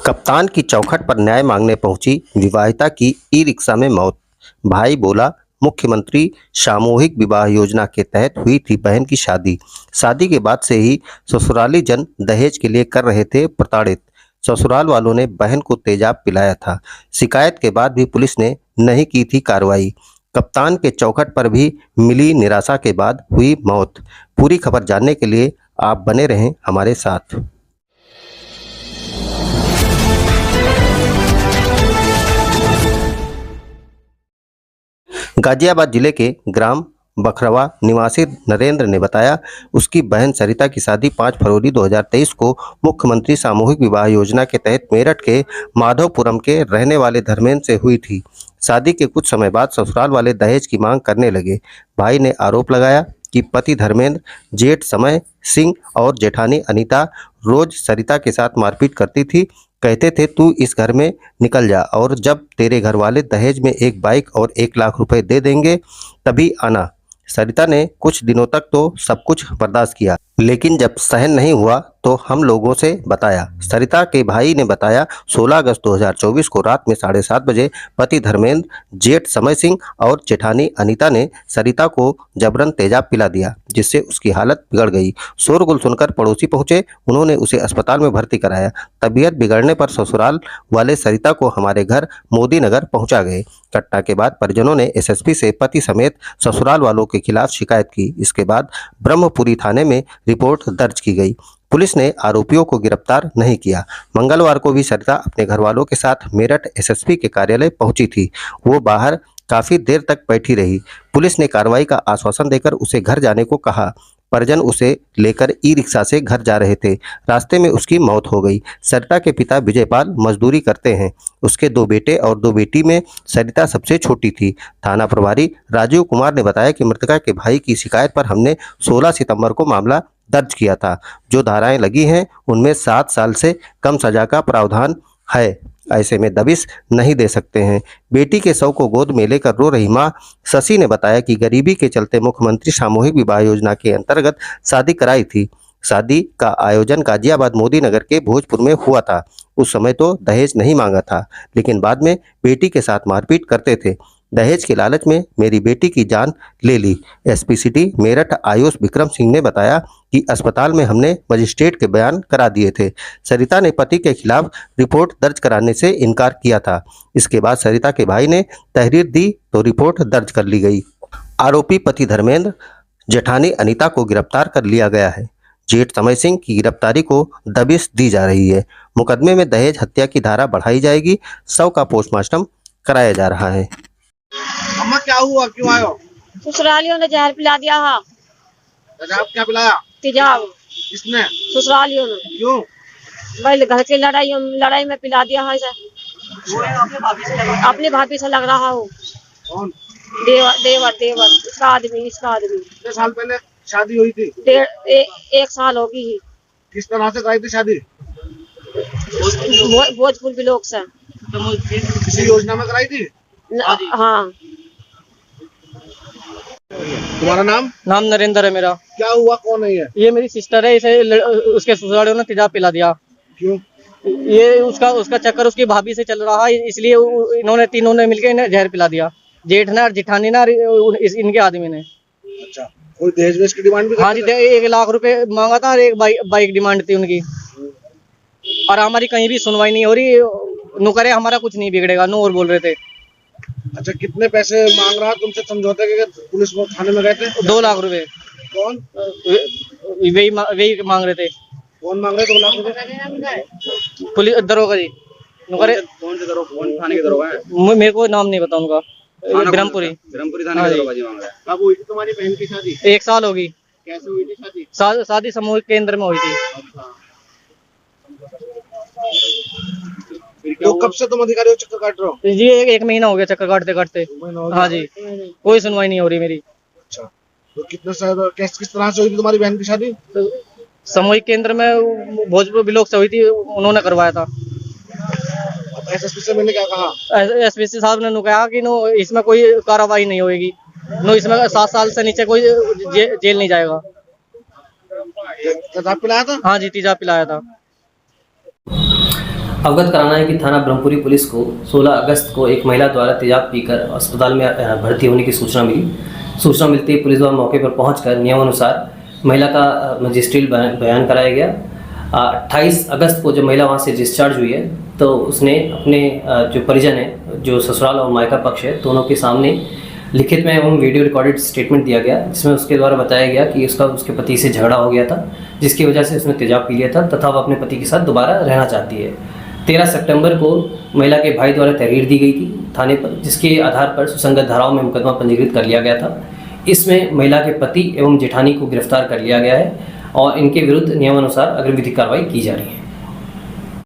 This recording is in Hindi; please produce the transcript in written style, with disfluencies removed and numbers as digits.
कप्तान की चौखट पर न्याय मांगने पहुंची विवाहिता की ई-रिक्शा में मौत। भाई बोला, मुख्यमंत्री सामूहिक विवाह योजना के तहत हुई थी बहन की शादी। शादी के बाद से ही ससुराली जन दहेज के लिए कर रहे थे प्रताड़ित। ससुराल वालों ने बहन को तेजाब पिलाया था। शिकायत के बाद भी पुलिस ने नहीं की थी कार्रवाई। कप्तान के चौखट पर भी मिली निराशा के बाद हुई मौत। पूरी खबर जानने के लिए आप बने रहें हमारे साथ। गाजियाबाद जिले के ग्राम बखरवा निवासी नरेंद्र ने बताया, उसकी बहन सरिता की शादी 5 फरवरी 2023 को मुख्यमंत्री सामूहिक विवाह योजना के तहत मेरठ के माधवपुरम के रहने वाले धर्मेंद्र से हुई थी। शादी के कुछ समय बाद ससुराल वाले दहेज की मांग करने लगे। भाई ने आरोप लगाया कि पति धर्मेंद्र, जेठ समय सिंह और जेठानी अनीता रोज सरिता के साथ मारपीट करती थी। कहते थे, तू इस घर में निकल जा और जब तेरे घर वाले दहेज में एक बाइक और 1 लाख रुपए दे देंगे तभी आना। सरिता ने कुछ दिनों तक तो सब कुछ बर्दाश्त किया, लेकिन जब सहन नहीं हुआ तो हम लोगों से बताया। सरिता के भाई ने बताया, 16 अगस्त 2024 को रात में 7:30 बजे पति धर्मेंद्र, जेठ समय सिंह और जेठानी अनीता ने सरिता को जबरन तेजाब पिला दिया, जिससे उसकी हालत बिगड़ गई। शोरगुल सुनकर पड़ोसी पहुंचे, उन्होंने उसे अस्पताल में भर्ती कराया। तबीयत बिगड़ने पर ससुराल वाले सरिता को हमारे घर मोदी नगर पहुंचा गए। घटना के बाद परिजनों ने एसएसपी से पति समेत ससुराल वालों के खिलाफ शिकायत की। इसके बाद ब्रह्मपुरी थाने में रिपोर्ट दर्ज की गई। पुलिस ने आरोपियों को गिरफ्तार नहीं किया। मंगलवार को भी सरिता अपने घरवालों के साथ मेरठ एसएसपी के कार्यालय पहुंची थी। वो बाहर काफी देर तक बैठी रही। पुलिस ने कार्रवाई का आश्वासन देकर उसे घर जाने को कहा। परिजन उसे लेकर ई-रिक्शा से घर जा रहे थे। रास्ते में उसकी मौत हो गई। सरिता के पिता विजयपाल मजदूरी करते हैं। उसके 2 बेटे और 2 बेटी में सरिता सबसे छोटी थी। थाना प्रभारी राजीव कुमार ने बताया कि मृतका के भाई की शिकायत पर हमने 16 सितंबर को मामला दर्ज किया था। जो धाराएं लगी हैं उनमें 7 साल से कम सजा का प्रावधान है। ऐसे में दबिश नहीं दे सकते हैं। बेटी के शव को गोद में लेकर रो रही मां शशि ने बताया कि गरीबी के चलते मुख्यमंत्री सामूहिक विवाह योजना के अंतर्गत शादी कराई थी। शादी का आयोजन गाजियाबाद मोदी नगर के भोजपुर में हुआ था। उस समय तो दहेज नहीं मांगा था, लेकिन बाद में बेटी के साथ मारपीट करते थे। दहेज के लालच में मेरी बेटी की जान ले ली। एसपी सिटी मेरठ आयुष विक्रम सिंह ने बताया कि अस्पताल में हमने मजिस्ट्रेट के बयान करा दिए थे। सरिता ने पति के खिलाफ रिपोर्ट दर्ज कराने से इनकार किया था। इसके बाद सरिता के भाई ने तहरीर दी तो रिपोर्ट दर्ज कर ली गई। आरोपी पति धर्मेंद्र, जेठानी अनीता को गिरफ्तार कर लिया गया है। जेठ समय सिंह की गिरफ्तारी को दबिश दी जा रही है। मुकदमे में दहेज हत्या की धारा बढ़ाई जाएगी। शव का पोस्टमार्टम कराया जा रहा है। अम्मा क्या हुआ, क्यों आए हो? ससुरालियों ने जहर पिला दिया है। तेजाब क्या पिलाया? तेजाब किसने? ससुरालियों ने। क्यों? भाई घर की लड़ाई में पिला दिया है इसे। अपनी भाभी से लग रहा हो। कौन? देवर इसका आदमी। कितने साल पहले शादी हुई थी? 1 साल होगी ही। किस तरह से कराई थी शादी? भोजपुर ब्लॉक से। किसी योजना में कराई थी? हाँ। तुम्हारा नाम? नाम नरेंद्र है मेरा। क्या हुआ, कौन है ये मेरी सिस्टर है। इसे उसके ससुरालियों ने तेजाब पिला दिया। क्यों? ये उसका चक्कर उसकी भाभी से चल रहा है, इसलिए इन्होंने तीनों ने मिलकर इन्हें जहर पिला दिया। जेठ ने और जेठानी ने और इनके आदमी ने। अच्छा, कोई दहेज वेज की डिमांड भी? हाँ जी, 1 लाख रुपए मांगा था और 1 बाइक डिमांड थी उनकी। और हमारी कहीं भी सुनवाई नहीं हो रही। नो करे हमारा कुछ नहीं बिगड़ेगा, नो और बोल रहे थे। अच्छा, कितने पैसे मांग रहा तुमसे समझौते के? पुलिस थाने में गए थे? 2 लाख रुपए। कौन? वही मांग रहे थे। कौन मांग रहे 2 लाख रुपए? पुलिस दरोगा जी। कौन से दरोगा? कौन थाने के दरोगा है? मेरे को नाम नहीं पता उनका। ब्रह्मपुरी थाने के दरोगा जी मांग रहे हैं। कब हुई थी तुम्हारी बहन की शादी? 1 साल होगी। कैसे हुई थी शादी? शादी सामूहिक केंद्र में हुई थी। अच्छा, तो कब से तुम अधिकारी हो चक्कर काट रहे हो? जी 1 महीना हो गया चक्कर काटते काटते। हाँ जी, कोई सुनवाई नहीं हो रही मेरी। अच्छा, तो किस तरह से हुई थी तुम्हारी बहन की शादी? सामूहिक केंद्र में भोजपुर ब्लॉक से हुई थी, उन्होंने करवाया था। एसएसपी से मैंने क्या कहा? एसपी साहब ने कहा कि नो इसमें कोई कार्रवाई नहीं होगी, नो इसमें 7 साल से नीचे कोई जेल नहीं जाएगा। तेजाब पिलाया था? हाँ जी, तेजाब पिलाया था। अवगत कराना है कि थाना ब्रह्मपुरी पुलिस को 16 अगस्त को एक महिला द्वारा तेजाब पीकर अस्पताल में भर्ती होने की सूचना मिली। सूचना मिलते ही पुलिस द्वारा मौके पर पहुंचकर नियमानुसार महिला का मजिस्ट्रियल बयान कराया गया। 28 अगस्त को जब महिला वहां से डिस्चार्ज हुई है तो उसने अपने जो परिजन है, जो ससुराल और मायका पक्ष है, दोनों के सामने लिखित में एवं वीडियो रिकॉर्डेड स्टेटमेंट दिया गया, जिसमें उसके द्वारा बताया गया कि उसके पति से झगड़ा हो गया था, जिसकी वजह से उसने तेजाब पी लिया था तथा वह अपने पति के साथ दोबारा रहना चाहती है। 13 सितंबर को महिला के भाई द्वारा तहरीर दी गई थी थाने पर, जिसके आधार पर सुसंगत धाराओं में मुकदमा पंजीकृत कर लिया गया था। इसमें महिला के पति एवं जेठानी को गिरफ्तार कर लिया गया है और इनके विरुद्ध नियमानुसार अग्रिम विधिक कार्रवाई की जा रही है।